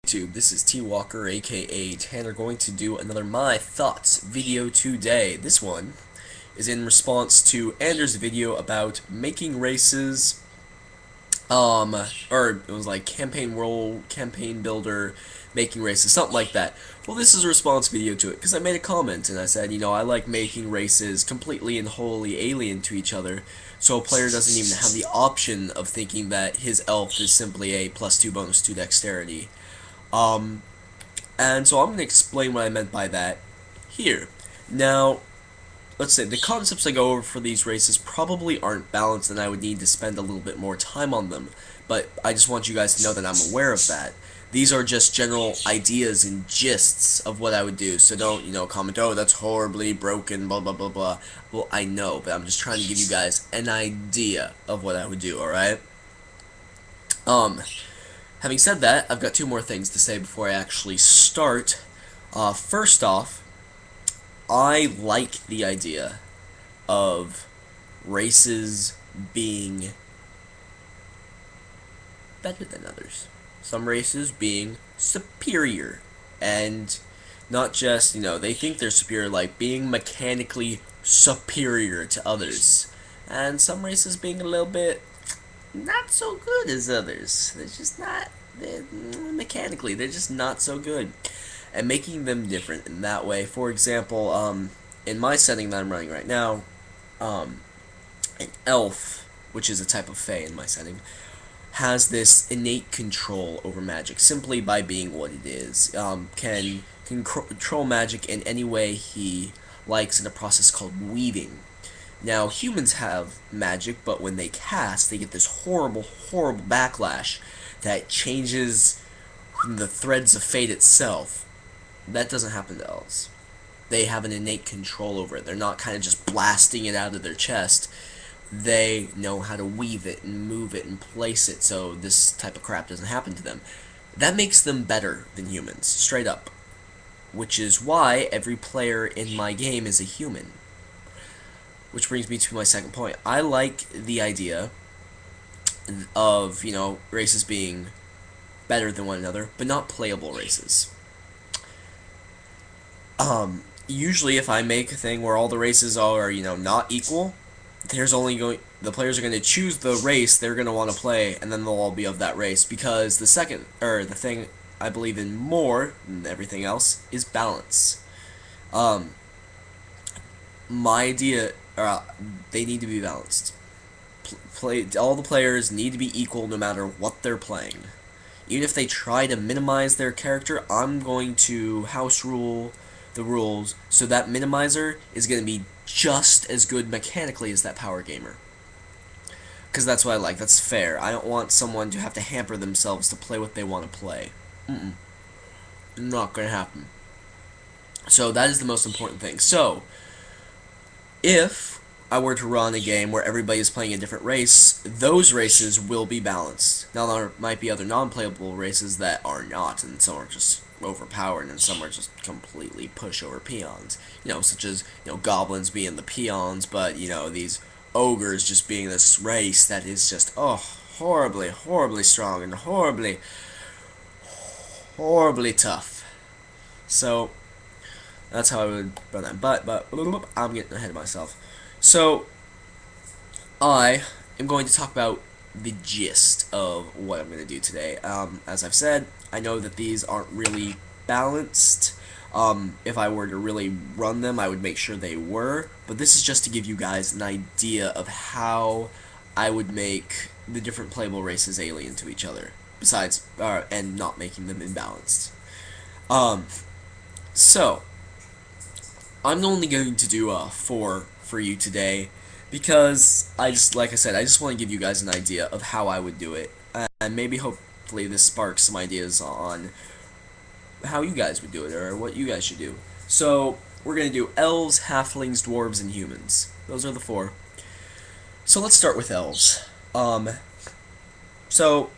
YouTube, this is T Walker aka Tanner going to do another My Thoughts video today. This one is in response to Anders' video about making races, or it was like campaign role, campaign builder, making races, something like that. Well, this is a response video to it, because I made a comment, and I said, I like making races completely and wholly alien to each other, so a player doesn't even have the option of thinking that his elf is simply a +2 bonus to dexterity. Um, and so I'm going to explain what I meant by that here. Now, let's say the concepts I go over for these races probably aren't balanced and I would need to spend a little bit more time on them, but I just want you guys to know that I'm aware of that. These are just general ideas and gists of what I would do, so don't, comment, oh, that's horribly broken, blah, blah, blah, blah. Well, I know, but I'm just trying to give you guys an idea of what I would do, alright? Having said that, I've got two more things to say before I actually start. First off, I like the idea of races being better than others. Some races being superior. And not just, they think they're superior, like being mechanically superior to others. And some races being a little bit not so good as others. They're just not, mechanically, they're just not so good. And making them different in that way. For example, in my setting that I'm running right now, an elf, which is a type of fae in my setting, has this innate control over magic simply by being what it is. Can control magic in any way he likes in a process called weaving. Now, humans have magic, but when they cast, they get this horrible, horrible backlash that changes the threads of fate itself. That doesn't happen to elves. They have an innate control over it. They're not kind of just blasting it out of their chest. They know how to weave it and move it and place it so this type of crap doesn't happen to them. That makes them better than humans, straight up. Which is why every player in my game is a human. Which brings me to my second point. I like the idea of, races being better than one another, but not playable races. Usually if I make a thing where all the races are, not equal, the players are going to choose the race they're going to want to play, and then they'll all be of that race, because the thing I believe in more than everything else is balance. My idea, they need to be balanced. All the players need to be equal no matter what they're playing. Even if they try to minimize their character, I'm going to house rule the rules so that minimizer is going to be just as good mechanically as that power gamer. Because that's what I like. That's fair. I don't want someone to have to hamper themselves to play what they want to play. Not going to happen. So that is the most important thing. So, if I were to run a game where everybody is playing a different race, those races will be balanced. Now, there might be other non-playable races that are not, and some are just overpowered, and some are just completely pushover peons. Such as, goblins being the peons, but, these ogres just being this race that is just, horribly, horribly strong, and horribly, horribly tough. So, that's how I would run that. But, I'm getting ahead of myself. So, I am going to talk about the gist of what I'm going to do today. As I've said, I know that these aren't really balanced. If I were to really run them, I would make sure they were. But this is just to give you guys an idea of how I would make the different playable races alien to each other. Besides, and not making them imbalanced. So, I'm only going to do 4 for you today, because like I said, I just want to give you guys an idea of how I would do it, and maybe hopefully this sparks some ideas on how you guys would do it, or what you guys should do. So, we're going to do elves, halflings, dwarves, and humans. Those are the 4. So let's start with elves. So,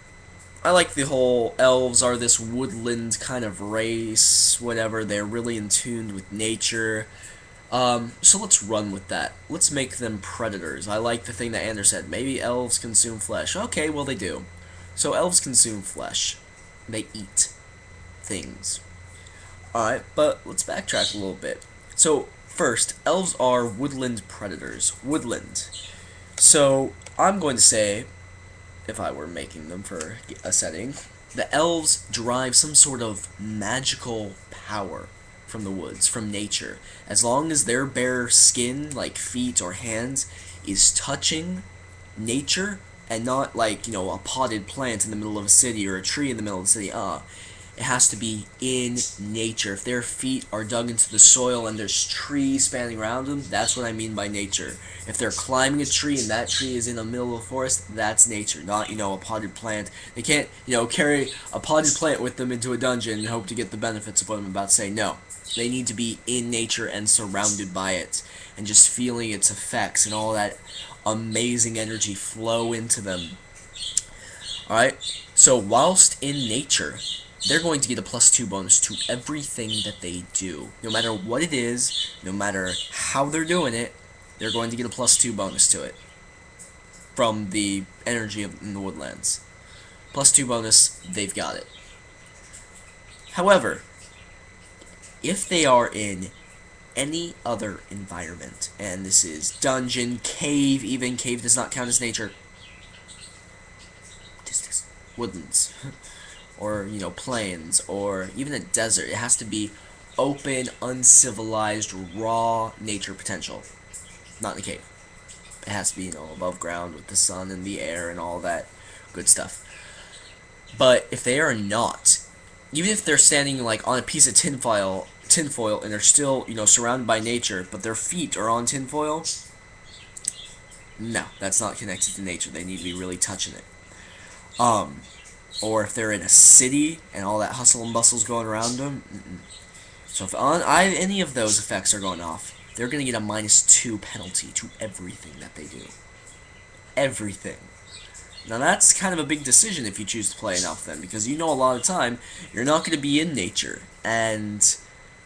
I like the whole elves are this woodland kind of race, whatever, they're really in tune with nature. So let's run with that. Let's make them predators. I like the thing that Anders said. Maybe elves consume flesh. Okay, well they do. So elves consume flesh. They eat. things. Alright, but let's backtrack a little bit. So, first, elves are woodland predators. Woodland. So, I'm going to say, if I were making them for a setting, the elves derive some sort of magical power from the woods, from nature. As long as their bare skin, like feet or hands, is touching nature and not like, a potted plant in the middle of a city or a tree in the middle of the city. It has to be in nature. If their feet are dug into the soil and there's trees spanning around them, that's what I mean by nature. If they're climbing a tree and that tree is in the middle of the forest, that's nature, not, a potted plant. They can't, carry a potted plant with them into a dungeon and hope to get the benefits of what I'm about to say. No. They need to be in nature and surrounded by it and just feeling its effects and all that amazing energy flow into them. Alright? So, whilst in nature, they're going to get a +2 bonus to everything that they do. No matter what it is, no matter how they're doing it, they're going to get a +2 bonus to it from the energy in the woodlands. +2 bonus, they've got it. However, if they are in any other environment, and this is dungeon, cave, even cave does not count as nature, woodlands, or, plains, or even a desert. It has to be open, uncivilized, raw nature potential. Not in a cave. It has to be, above ground with the sun and the air and all that good stuff. But if they are not, even if they're standing like on a piece of tinfoil and they're still, surrounded by nature, but their feet are on tinfoil, no, that's not connected to nature. They need to be really touching it. Or if they're in a city and all that hustle and bustle's going around them. So if any of those effects are going off, they're going to get a -2 penalty to everything that they do. Everything. Now that's kind of a big decision if you choose to play enough then, because a lot of the time you're not going to be in nature, and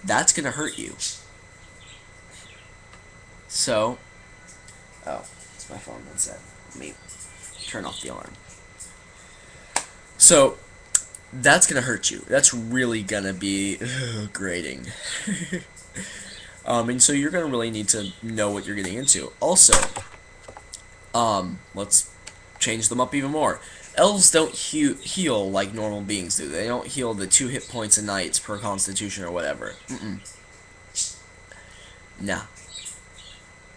that's going to hurt you. So, it's my phone, one sec. Let me turn off the alarm. So, that's going to hurt you. That's really going to be grating. And so you're going to really need to know what you're getting into. Also, let's change them up even more. Elves don't heal like normal beings do. They don't heal the 2 hit points a night per constitution or whatever. Nah.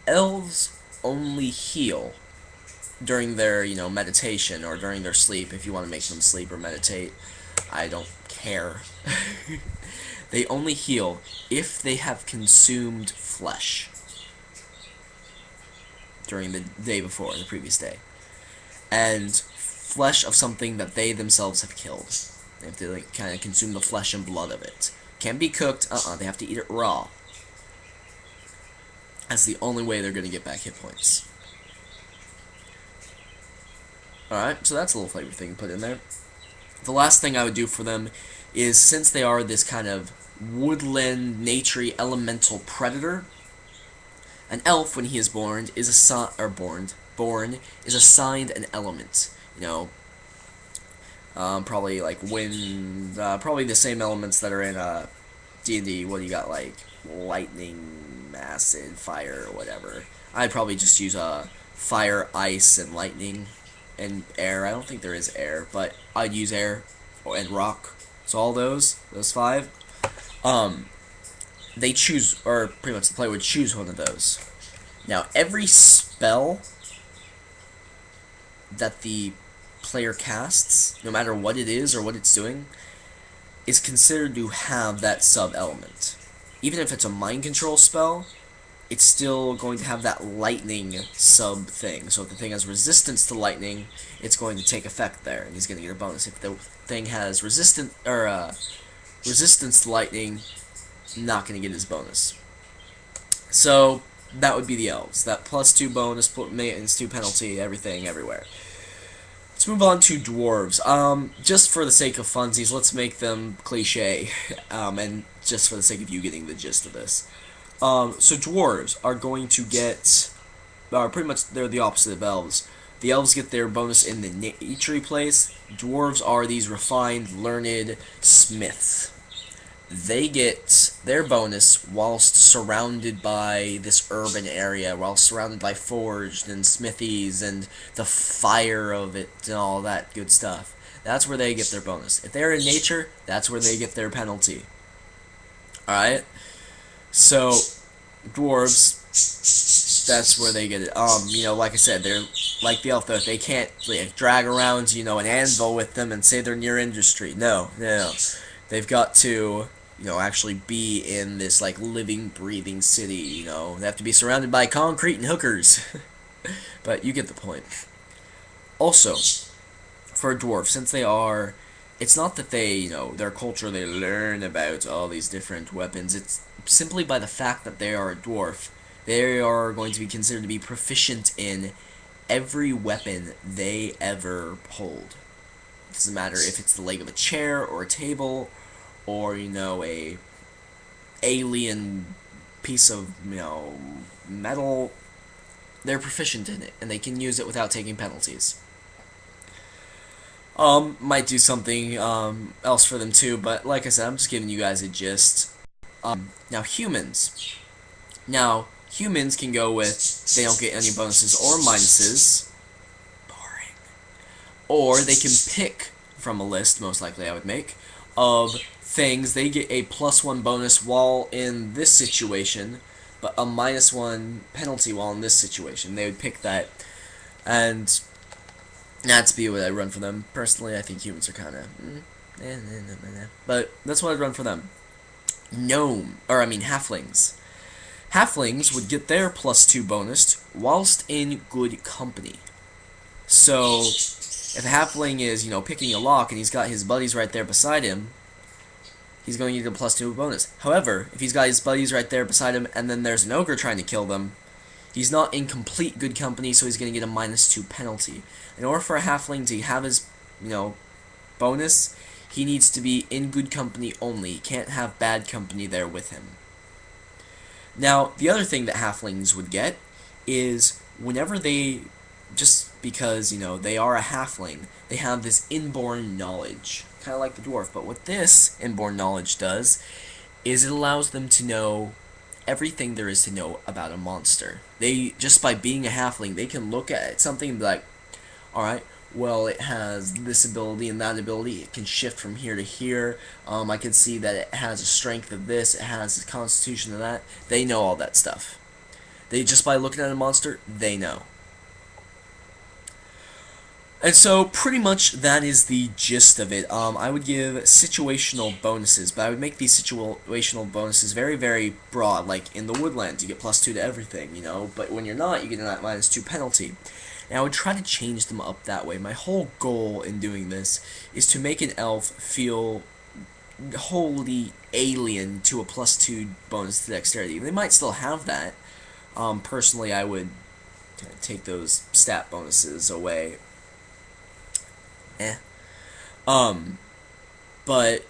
Elves only heal during their, meditation or during their sleep, if you want to make them sleep or meditate. I don't care. They only heal if they have consumed flesh during the day before, the previous day. And flesh of something that they themselves have killed. They have to kind of consume the flesh and blood of it. Can't be cooked, they have to eat it raw. That's the only way they're going to get back hit points. Alright, so that's a little flavor thing to put in there. The last thing I would do for them is, since they are this kind of woodland, naturey, elemental predator, an elf, when he is born, is born is assigned an element. Probably like wind, probably the same elements that are in D&D. What do you got, like lightning, acid, fire, or whatever. I'd probably just use fire, ice, and lightning, and air. I don't think there is air, but I'd use air and rock. So all those 5, they choose, or pretty much the player would choose one of those. Now, every spell that the player casts, no matter what it is or what it's doing, is considered to have that sub-element. Even if it's a mind control spell, it's still going to have that lightning sub-thing. So if the thing has resistance to lightning, it's going to take effect there, and he's going to get a bonus. If the thing has resistance to lightning, not going to get his bonus. So that would be the elves. That +2 bonus, maintenance 2 penalty, everything, everywhere. Let's move on to dwarves. Just for the sake of funsies, let's make them cliche, and just for the sake of you getting the gist of this. So dwarves are going to get, pretty much they're the opposite of elves. The elves get their bonus in the naturey place. Dwarves are these refined, learned smiths. they get their bonus whilst surrounded by this urban area, while surrounded by forged and smithies and the fire of it and all that good stuff. That's where they get their bonus. If they're in nature, that's where they get their penalty. Alright? So, dwarves, that's where they get it. Like I said, they're like the elf, though. They can't drag around, an anvil with them and say they're near industry. No, no, no. They've got to, actually be in this, living, breathing city, They have to be surrounded by concrete and hookers. But you get the point. Also, for a dwarf, since they are, it's not that they, their culture, they learn about all these different weapons. It's simply by the fact that they are a dwarf, they are going to be considered to be proficient in every weapon they ever hold. It doesn't matter if it's the leg of a chair or a table or, a alien piece of, metal. They're proficient in it, and they can use it without taking penalties. Might do something else for them too, but like I said, I'm just giving you guys a gist. Now humans. Now, humans can go with, they don't get any bonuses or minuses. Boring. Or they can pick from a list, most likely I would make, of things. They get a +1 bonus while in this situation, but a -1 penalty while in this situation. They would pick that, and that's be what I run for them. Personally, I think humans are kind of, but that's what I'd run for them. Halflings. Halflings would get their +2 bonus whilst in good company. So, if a halfling is, picking a lock and he's got his buddies right there beside him, he's going to get a +2 bonus. However, if he's got his buddies right there beside him and then there's an ogre trying to kill them, he's not in complete good company, so he's going to get a -2 penalty. In order for a halfling to have his, bonus, he needs to be in good company only. He can't have bad company there with him. Now, the other thing that halflings would get is whenever they, just because, they are a halfling, they have this inborn knowledge, kind of like the dwarf. But what this inborn knowledge does is it allows them to know everything there is to know about a monster. They, just by being a halfling, they can look at something and be like, alright, well, it has this ability and that ability, it can shift from here to here, I can see that it has a strength of this, it has a constitution of that. They know all that stuff. They, just by looking at a monster, they know. And so, pretty much, that is the gist of it. I would give situational bonuses, but I would make these situational bonuses very, very broad. Like, in the Woodlands, you get +2 to everything, but when you're not, you get that -2 penalty. And I would try to change them up that way. My whole goal in doing this is to make an elf feel wholly alien to a +2 bonus to dexterity. They might still have that. Personally, I would kind of take those stat bonuses away. But,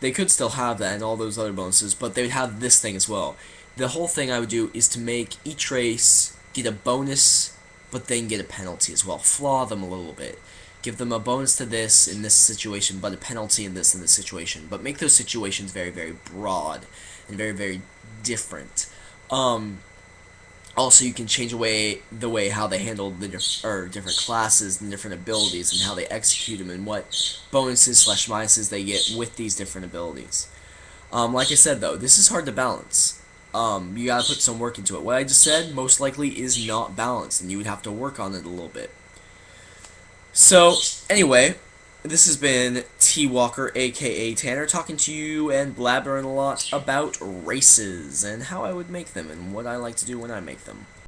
they could still have that and all those other bonuses, but they would have this thing as well. The whole thing I would do is to make each race get a bonus, but then get a penalty as well. Flaw them a little bit. Give them a bonus to this in this situation, but a penalty in this situation. But make those situations very, very broad and very, very different. Also, you can change the way how they handle the different classes and different abilities and how they execute them and what bonuses / minuses they get with these different abilities. Like I said, though, this is hard to balance. You gotta put some work into it. What I just said most likely is not balanced, and you would have to work on it a little bit. So, anyway, this has been T Walker, aka Tanner, talking to you and blabbering a lot about races and how I would make them and what I like to do when I make them.